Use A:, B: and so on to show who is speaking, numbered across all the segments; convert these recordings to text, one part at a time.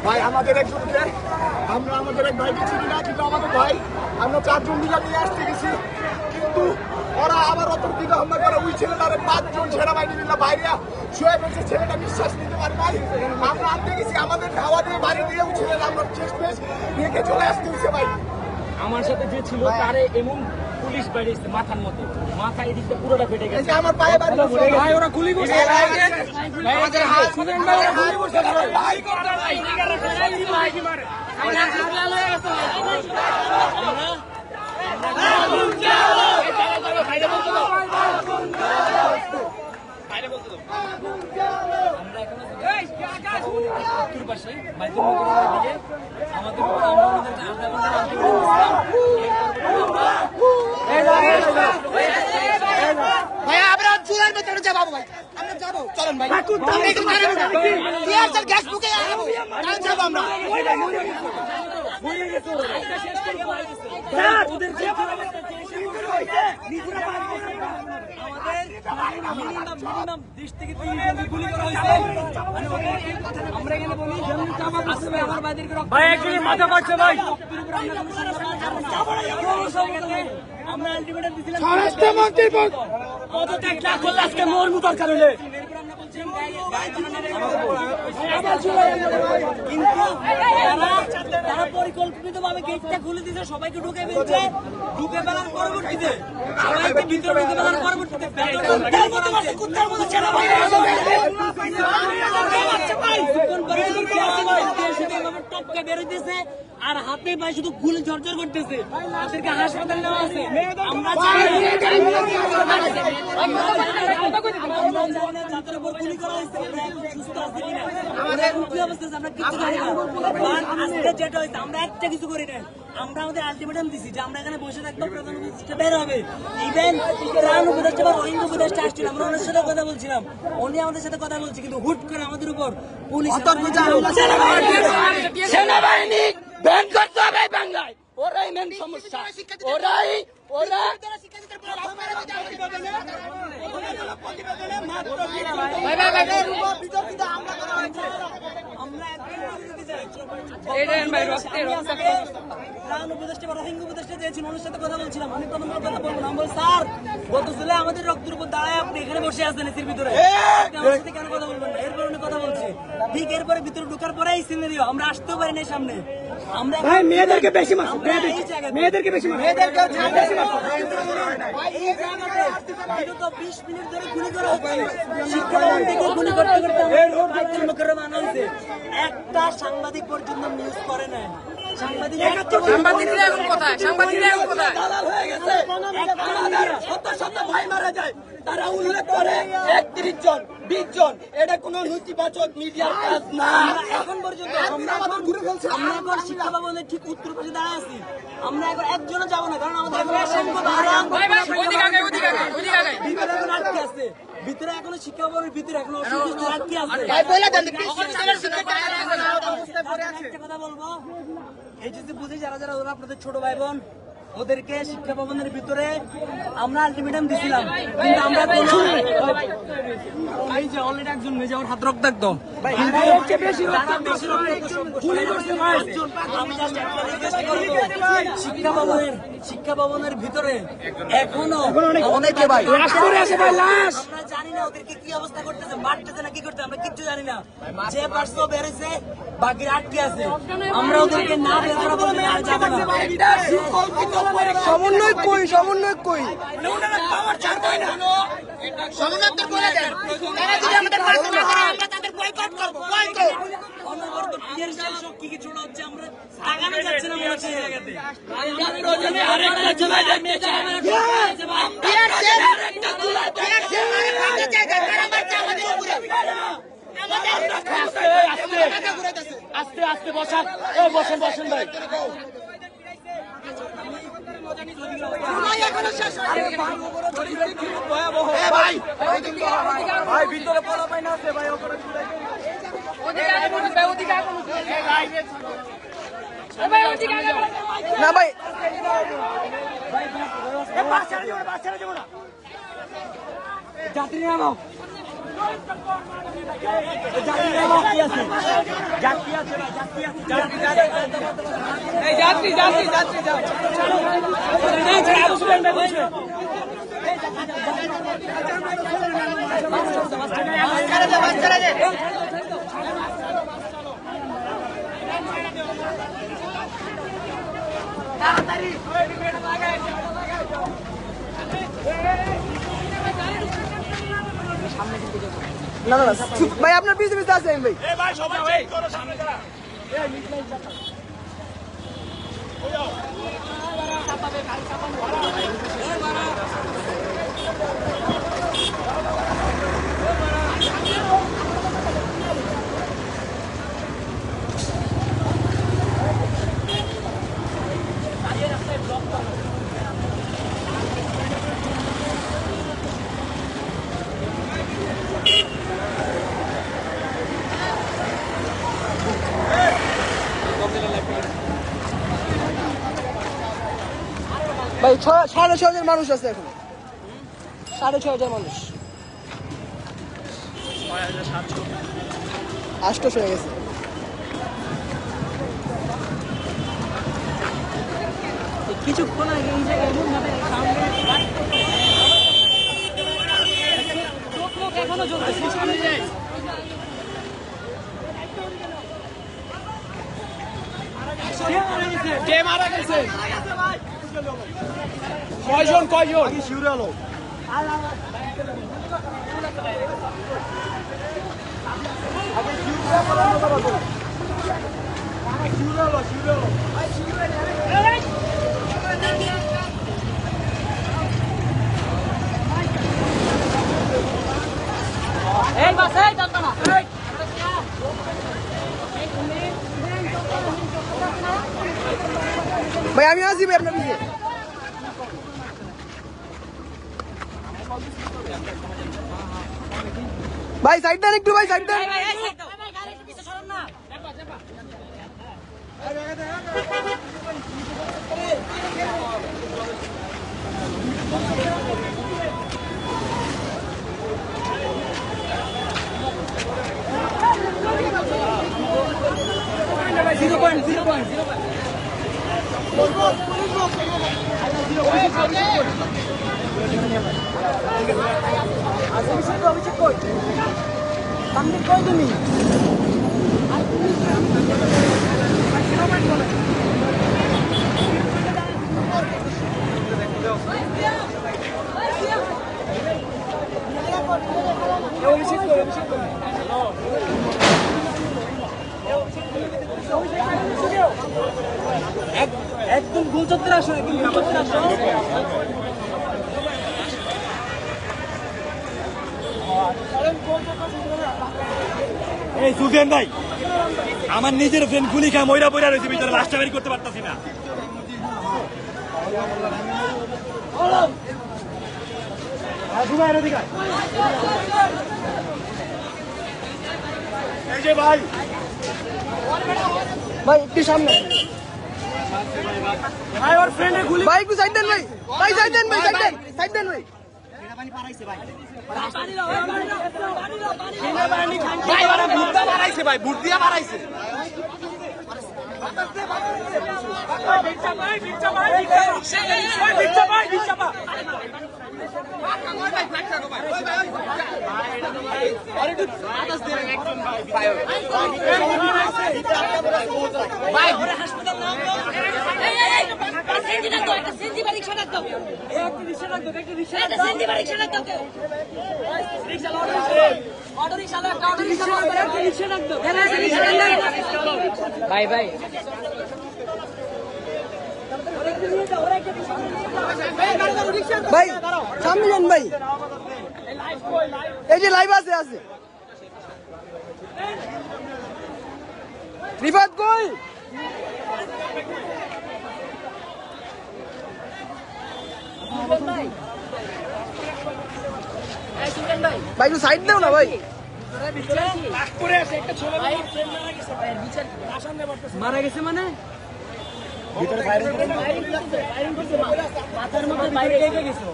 A: ভাই আমাদের একজনকে আমরা আমাদের এক ভাইকে চিনি না, কিন্তু আমাদের ভাই আমরা 4 জন মিলে নিয়ে আসতে গেছি, কিন্তু ওরা আবার অতর্কিত হামলা করে ওই ছেলেটারে 5 জন সেনাবাহিনী মিলে বাইরে শুয়ে রয়েছে। ছেলেটা বিশ্বাস নিতে পারে নাই। আমরা আনতে গেছি, আমাদের ধাওয়া দিয়ে বাড়ি দিয়ে ওই ছেলেটা আমরা শেষ রেখে চলে আসতে হয়েছে। ভাই
B: আমার সাথে যে ছিল তারে এমন পুলিশ বেরিয়েছে মাথার মধ্যে, মাথা এদিকটা পুরোটা ফেটে গেছে।
A: আমার পায়ে বাড়ি
B: ভাই ওরা গুলি করছে, আমাদের হাত শুনেন ভাই, ওরা গুলি করছে ভাই করতে ভাই ভাই কি মারে আমি হাত লাল হয়ে গেছে। বাইরে বলতে দাও, বাইরে বলতে দাও। আমরা এখন উত্তর পাশে বাইতুল মুকাররমের দিকে আমাদের
A: ভাই আমরা চুলার ভেতরে যাবো। ভাই আমরা যাবো, চলেন ভাই গ্যাস বুকে যাবো আমরা।
B: মিনিমাম 20 থেকে 30 জন গুলি করা হয়েছে। আমরা এখানে বলি আমার ভাইদেরকে ভাই একজনের মাথা ফাটছে ভাই। আমরা আলটিমেটাম দিছিলাম স্বরাষ্ট্রমন্ত্রী পদত্যাগ না করলে আজকে মরমু দরকার হলে। কিন্তু তারা পরিকল্পিতভাবে গেটটা খুলে দিয়েছে, সবাইকে ঢুকে ফেলছে। ঢুকে ফেলার পরবর্তীতে সবাইকে ভিতরে ঢুকে ফেলার পরবর্তীতে টপকে বেরোয় দিয়েছে আর হাতে পায়ে শুধু গুলি ঝরঝর করতেছে। তাদেরকে হাসপাতালে নেওয়া আছে। আমরা যাদের উপর গুলি করা হয়েছে সুস্থ আছে কিনা, আমাদের কি অবস্থা আমরা কিছু জানি না। আজকে যেটা হয়েছে আমরা একটা কিছু করি না। আমরা আমাদের আলটিমেটাম দিছি যে আমরা এখানে বসে থাকবো, প্রধানমন্ত্রী বের হবে। ইভেন ত্রাণ উপদেষ্টা বা রোহিঙ্গা উপদেষ্টা আসছিল, আমরা ওনার সাথে কথা বলছিলাম, উনি আমাদের সাথে কথা বলছে, কিন্তু হুট করে আমাদের উপর পুলিশ সেনাবাহিনী ব্যান করতে হবে বাংলায়। ওরাই মেন সমস্যা, ওরাই ওরা আমাদের রক্তের উপর দাঁড়ায় আপনি এখানে বসে আছেন এসির ভিতরে, কেন কথা বলবেন না? এরপর উনি কথা বলছে, ঠিক এরপরে ভিতরে ঢোকার পরে এই সিনারিও আমরা আসতেও পারি না সামনে। আমরা মেয়েদেরকে বেশি মারো, মেয়েদেরকে বেশি মারো, মেয়েদেরকে বেশি মারো। এই জায়গাতে বিগত 20 মিনিট ধরে গুলি করা হচ্ছে। শিক্ষাভবন থেকে গুলি করতে করতে বাইতুল মুকাররম আনা হয়েছে। একটা সাংবাদিক পর্যন্ত নিউজ করে না। সাংবাদিকরা এখন কোথায়? সাংবাদিকরা এখন কোথায়? দালাল হয়ে গেছে। আমাদের শত ভাই মারা যায়, তারা উল্লেখ করে 31 জন 20 জন। এটা কোনো নৈতিবাচক মিডিয়ার কাজ না। এখন পর্যন্ত আমরা ঘুরে ফেলছি। আমরা এখন শিক্ষা ভবনের ঠিক উত্তর পাশে দাঁড়ায় আছি। আমরা এখন একজনও যাবো না, কারণ আমাদের ভিতরে এখন আটকে আছে। ভিতরে এখনো শিক্ষা ভবনের ভিতরে এখনো আটকে আছে। একটা কথা বলবো, এই যে বুঝি যারা যারা ওরা আপনাদের ছোট ভাই বোন, ওদেরকে শিক্ষা ভবনের ভিতরে আমরা আলটিমেটাম দিছিলাম, কিন্তু আমরা এই যে অলরেডি একজন মেয়ে যাওয়ার হাত রক্তাক্ত, শিক্ষা ভবনের ভিতরে এখনো অনেকে ভাই আমরা জানি না ওদেরকে কি অবস্থা করতেছে, মারতেছে না কি করতে, আমরা কিচ্ছু জানি না। যে পার্শ্ব বেড়েছে বাকি আটকে আছে, আমরা ওদেরকে না বের করা বলতে আর যাবো না। সমন্বয় কই, সমন্বয় কই, পাওয়ার ছাড়বই না। সমন্বয় তো করে দেন, তারা যদি আমাদের পাশে না করে আমরা তাদের বয়কট করব। বয়কট অনবরত পিয়ার সব কি ছোড়া হচ্ছে, আমরা আগামী যাচ্ছে না মনে হচ্ছে এই জায়গাতে। আরেকটা চলে যায় মেজা আছে ভাই, পিয়ার সে আরেকটা চলে যায়, পিয়ার সে আরেকটা জায়গা কারা মারছে আমাদের উপরে। আস্তে আস্তে বসান, ও বসেন বসেন ভাই। ভাই ভিতরে পড়া পাই না আছে ভাই, না ভাই যাত্রী নামাও।
C: না না ভাই আপনার পিছে পিছে আছেন ভাই ভাই 6,500 মানুষ আছে এখন 6,500 মানুষ 800 হয়ে গেছে
B: কিছুক্ষণ আগে এই জায়গায় এখনো চলতেছে
C: কে মারা গেছে কয়জন
A: শিউরে আলো
B: এই বাস এই টাকা না
C: ভাই আমি আসি ভাই আপনার পিছে ভাই সাইড দেন একটু ভাই সাইড দেন
B: জিরো পয়েন্ট অভিষেক কই সামনে কই তুমি একদম গোল চত্বরে আসো একদম গোল চত্বরে আসো
D: এই সুফিয়ান ভাই আমার নিজের ফ্রেন্ড গুলি খা ময়রা বইরা রয়েছে ভিতরে লাস্টটা বের করতে পারতাছি না
A: এই যে ভাই
C: ভাই একটু সামনে
A: ভাই ওর ফ্রেন্ডে গুলি
C: ভাই একটু সাইড দেন ভাই ভাই সাইড দেন ভাই সাইড দেন ভাই
A: ভাই ওরা বুদ্ধা মারাইছে ভাই বুট দিয়া মারাইছে
B: ভাই ভাই
C: ভাই সামনে যান ভাই এই যে লাইভ আছে রিফাত কই ভাই একটু সাইড দাও না ভাই
B: মারা গেছে মানে
A: ভিতরে ফায়ারিং
B: মাথার মধ্যে বাইরে কে গেছো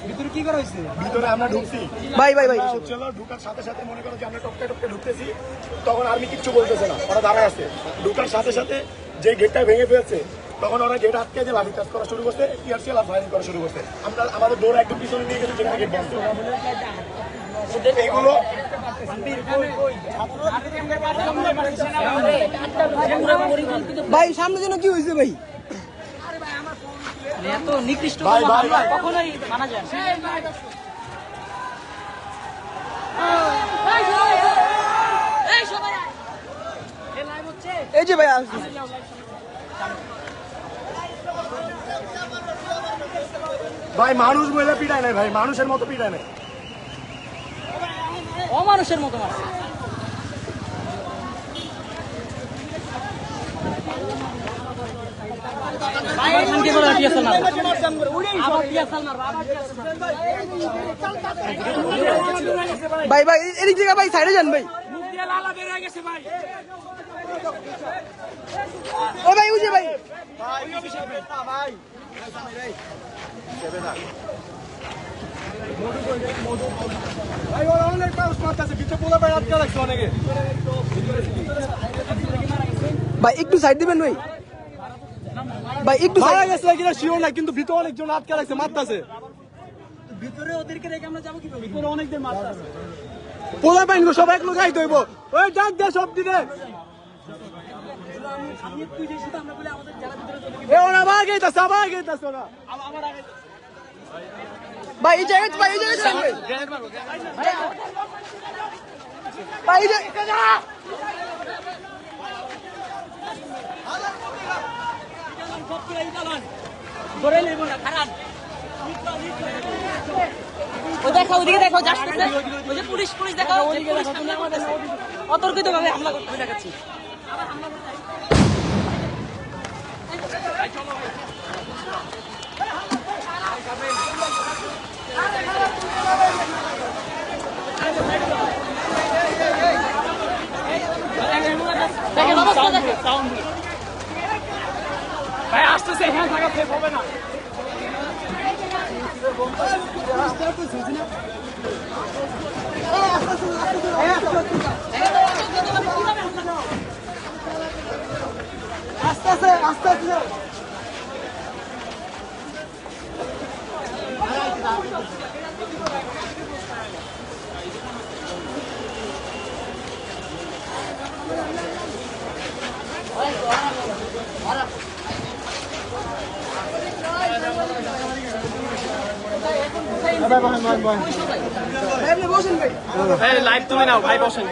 B: ভিতরে কি করা হয়েছে
A: ভিতরে আমরা ঢুকছি
C: ভাই ভাই ভাই
A: হচ্ছিল ঢুকার সাথে সাথে মনে করো যে আমরা টপকে টপকে ঢুকতেছি তখন আর্মি কিচ্ছু বলতেছে না, ওরা দাঁড়ায় আছে। ঢুকার সাথে সাথে যে গেটটা ভেঙে ফেলছে তখন ওরা গেট আটকে দিয়ে লাঠি চার্জ করা শুরু করছে, টিয়ারশেল আর ফায়ারিং করা শুরু করছে। আমরা আমাদের দৌড় একদম পিছনে নিয়ে গেছি যেখানে গেট বন্ধ। এইগুলো
C: ভাই সামনে যেন কি হয়েছে ভাই?
B: এত নিকৃষ্ট
A: ভাই ভাই ভাই
B: কখনোই মানা যায় না।
C: এই যে ভাই আসছে।
A: ভাই মানুষ বলে পিটায় নাই, ভাই মানুষের মতো পিটায় নাই।
B: অমানুষের মতো মারছে। ভাই এখান থেকে বলে টিয়ারশেল মারো। আবার টিয়ারশেল মারো, আবার টিয়ারশেল মারো।
C: ভাই ভাই এদিক থেকে ভাই সাইডে যান ভাই।
B: মুখ দিয়ে লালা বের হয়ে গেছে ভাই।
C: ও ভাই উঠে ভাই। ভাই একটু সাইড দিবেন ভাই। ভাই একটু
A: মারা
C: সাইড।
A: গেছে কিনা শিওর না, কিন্তু ভিতরে অনেকজন আটকে রাখছে, মারতেছে।
B: ভিতরে ওদেরকে রেখে আমরা যাবো কিভাবে? ভিতরে অনেকদের মারতে আছে।
A: পোলা পাইন সব এক লোক খাইতে হইব। ওই ডাক দে সব দিনে
B: আপনি তুই যে শুধু আমরা বলে আমাদের যারা ভিতরে চলে
A: এ ওরা আবার গেইতাছে, আবার গেইতাছে ওরা।
B: আমার আগে
C: ভাই এই জায়গায় ভাই এই জায়গায় যান ভাই। ভাই এই জায়গায়
B: ধরে নেব না খারাপ। ও দেখো ওদিকে দেখো যাচ্ছে ওই যে পুলিশ পুলিশ দেখো পুলিশ হামলা করতেছে অতর্কিত ভাবে হামলা করতে দেখাচ্ছি ভাই আসতেছে এখানে থাকা সেফ হবে না
C: আস্তে আস্তে আস্তে আস্তে। ভাই আপনি বসেন ভাই।
B: লাইভ তুমি নাও ভাই বসেন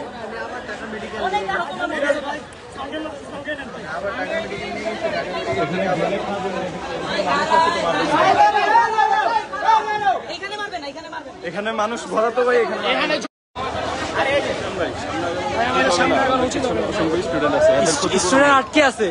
A: এখানে মানুষ ভরা তো ভাই, এখানে
B: স্টুডেন্ট আটকে আছে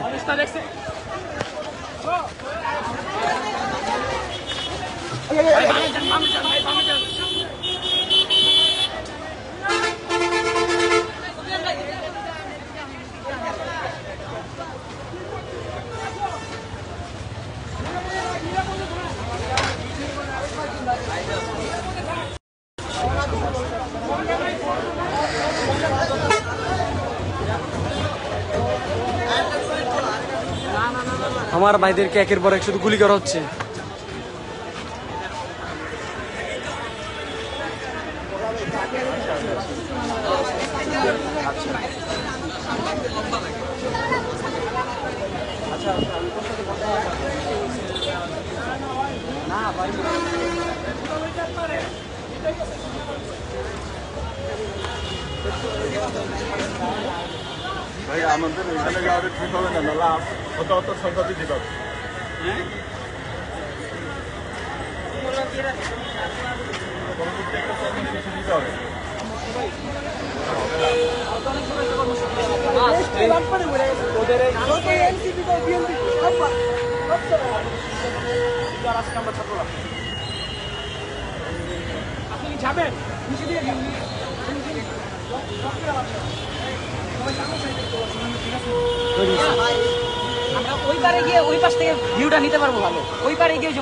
B: আমার ভাইদেরকে একের পর এক শুধু গুলি করা হচ্ছে
A: ভাই আমাদের এখানে যাওয়াটা ঠিক হবে না, নাহলে অত অত সংখ্যা দিতে পারবে।
B: আপনি যাবেন আমরা ওই পারে গিয়ে ওই পাশ থেকে ভিউটা নিতে পারবো ভালো। ওই পারে গিয়ে যে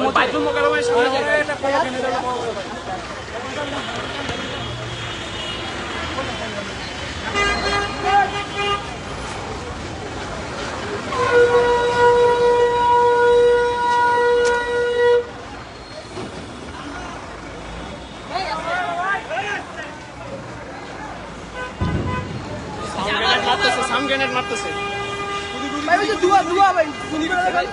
A: সাউন্ড গ্রেনেড মারতেছে।
C: ভাই ওই যে দুয়া দুয়া ভাই গুলি করে দেখাই।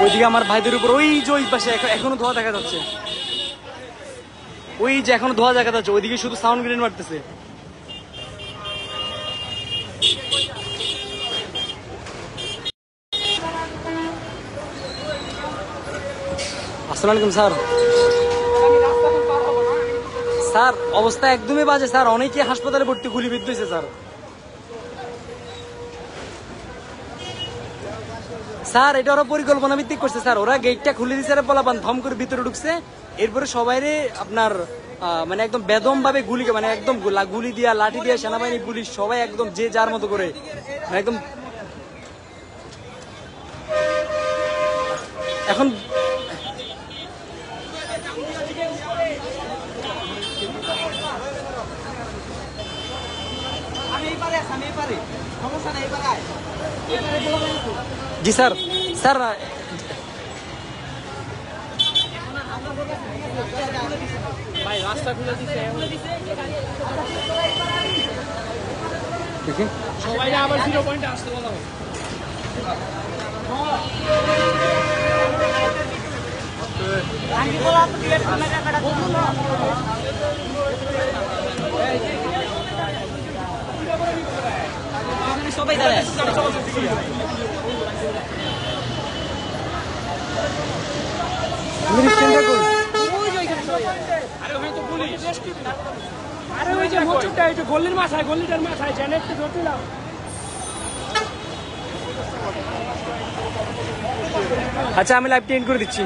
B: ওইদিকে আমার ভাইদের উপর ওই যে ওই পাশে এখনো ধোয়া দেখা যাচ্ছে, ওই যে এখনো ধোয়া দেখা যাচ্ছে, ওইদিকে শুধু সাউন্ড গ্রেনেড মারতেছে। আসসালামু আলাইকুম স্যার। স্যার অবস্থা একদমই বাজে স্যার, অনেকে হাসপাতালে ভর্তি, গুলিবিদ্ধ হয়েছে স্যার। স্যার এটা ওরা পরিকল্পনা ভিত্তিক করছে স্যার, ওরা গেটটা খুলে দিচ্ছে, বলাবান ধম করে ভিতরে ঢুকছে, এরপরে সবাইরে আপনার মানে একদম বেদম ভাবে গুলিকে মানে একদম গুলি দিয়া লাঠি দিয়া সেনাবাহিনী পুলিশ সবাই একদম যে যার মতো করে একদম এখন জি স্যার। স্যার ভাই রাস্তা খুলে দিছে, সবাই আবার 0 পয়েন্টে আসতে বলা হবে। সবাই দাঁড়ায়
E: আরে ওই যে মোচুরটা একটু গল্লির মাথায়, গল্লিটার মাথায় জানে একটু ধরছিলাম।
B: আচ্ছা আমি লাইভটা এন্ড করে দিচ্ছি।